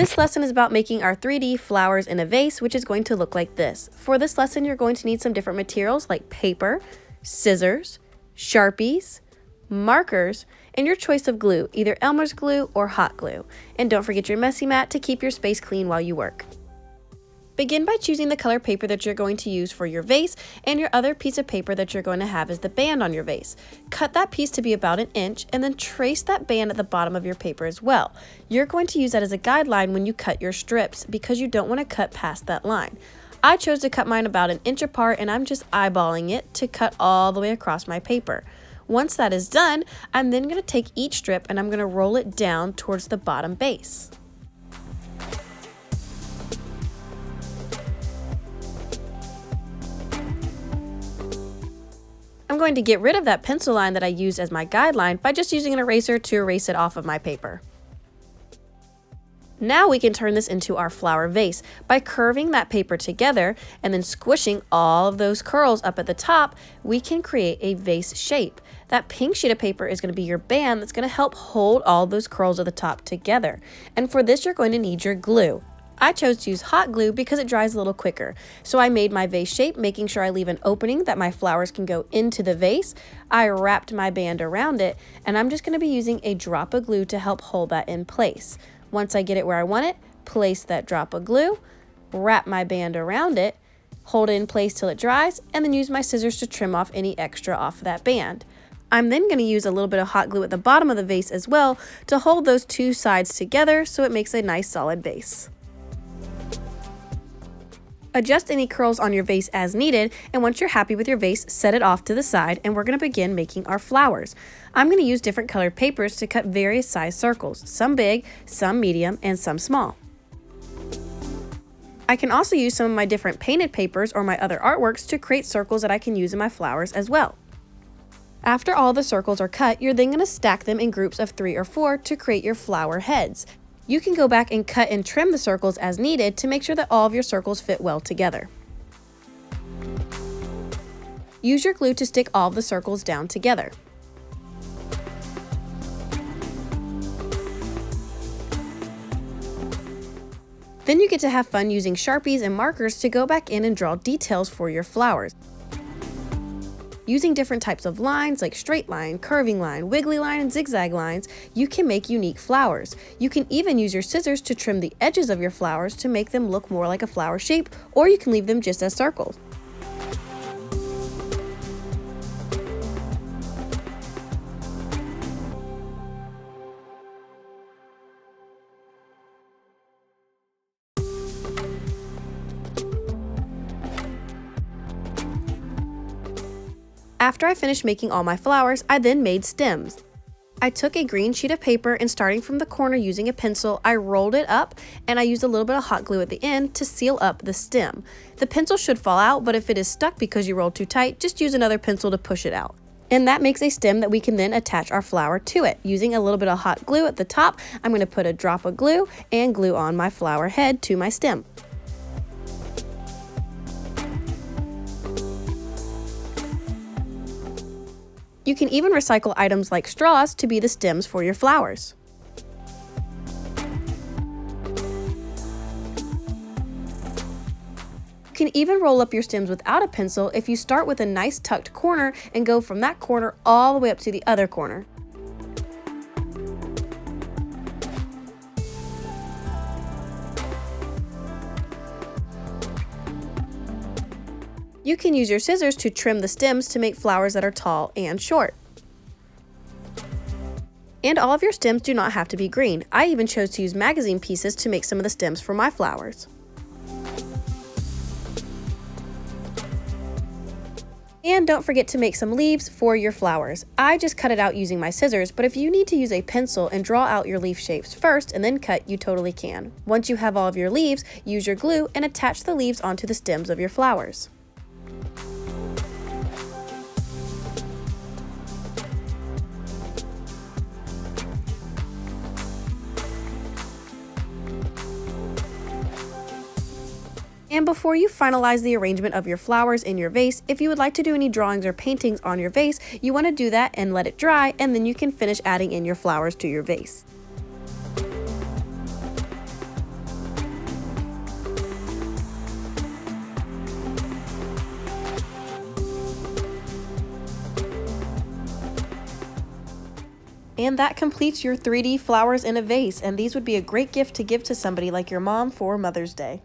This lesson is about making our 3D flowers in a vase, which is going to look like this. For this lesson, you're going to need some different materials like paper, scissors, sharpies, markers, and your choice of glue, either Elmer's glue or hot glue. And don't forget your messy mat to keep your space clean while you work. Begin by choosing the color paper that you're going to use for your vase, and your other piece of paper that you're going to have is the band on your vase. Cut that piece to be about 1 inch and then trace that band at the bottom of your paper as well. You're going to use that as a guideline when you cut your strips because you don't want to cut past that line. I chose to cut mine about 1 inch apart, and I'm just eyeballing it to cut all the way across my paper. Once that is done, I'm then going to take each strip and I'm going to roll it down towards the bottom base. I'm going to get rid of that pencil line that I used as my guideline by just using an eraser to erase it off of my paper. Now we can turn this into our flower vase. By curving that paper together and then squishing all of those curls up at the top, we can create a vase shape. That pink sheet of paper is going to be your band that's going to help hold all those curls at the top together. And for this, you're going to need your glue. I chose to use hot glue because it dries a little quicker. So I made my vase shape, making sure I leave an opening that my flowers can go into the vase. I wrapped my band around it, and I'm just going to be using a drop of glue to help hold that in place. Once I get it where I want it, place that drop of glue, wrap my band around it, hold it in place till it dries, and then use my scissors to trim off any extra off of that band. I'm then going to use a little bit of hot glue at the bottom of the vase as well to hold those two sides together so it makes a nice solid base. Adjust any curls on your vase as needed, and once you're happy with your vase, set it off to the side, and we're going to begin making our flowers. I'm going to use different colored papers to cut various size circles, some big, some medium, and some small. I can also use some of my different painted papers or my other artworks to create circles that I can use in my flowers as well. After all the circles are cut, you're then going to stack them in groups of 3 or 4 to create your flower heads. You can go back and cut and trim the circles as needed to make sure that all of your circles fit well together. Use your glue to stick all of the circles down together. Then you get to have fun using Sharpies and markers to go back in and draw details for your flowers. Using different types of lines like straight line, curving line, wiggly line, and zigzag lines, you can make unique flowers. You can even use your scissors to trim the edges of your flowers to make them look more like a flower shape, or you can leave them just as circles. After I finished making all my flowers, I then made stems. I took a green sheet of paper and starting from the corner using a pencil, I rolled it up and I used a little bit of hot glue at the end to seal up the stem. The pencil should fall out, but if it is stuck because you rolled too tight, just use another pencil to push it out. And that makes a stem that we can then attach our flower to it. Using a little bit of hot glue at the top, I'm going to put a drop of glue and glue on my flower head to my stem. You can even recycle items like straws to be the stems for your flowers. You can even roll up your stems without a pencil if you start with a nice tucked corner and go from that corner all the way up to the other corner. You can use your scissors to trim the stems to make flowers that are tall and short. And all of your stems do not have to be green. I even chose to use magazine pieces to make some of the stems for my flowers. And don't forget to make some leaves for your flowers. I just cut it out using my scissors, but if you need to use a pencil and draw out your leaf shapes first and then cut, you totally can. Once you have all of your leaves, use your glue and attach the leaves onto the stems of your flowers. And before you finalize the arrangement of your flowers in your vase, if you would like to do any drawings or paintings on your vase, you want to do that and let it dry, and then you can finish adding in your flowers to your vase. And that completes your 3D flowers in a vase, and these would be a great gift to give to somebody like your mom for Mother's Day.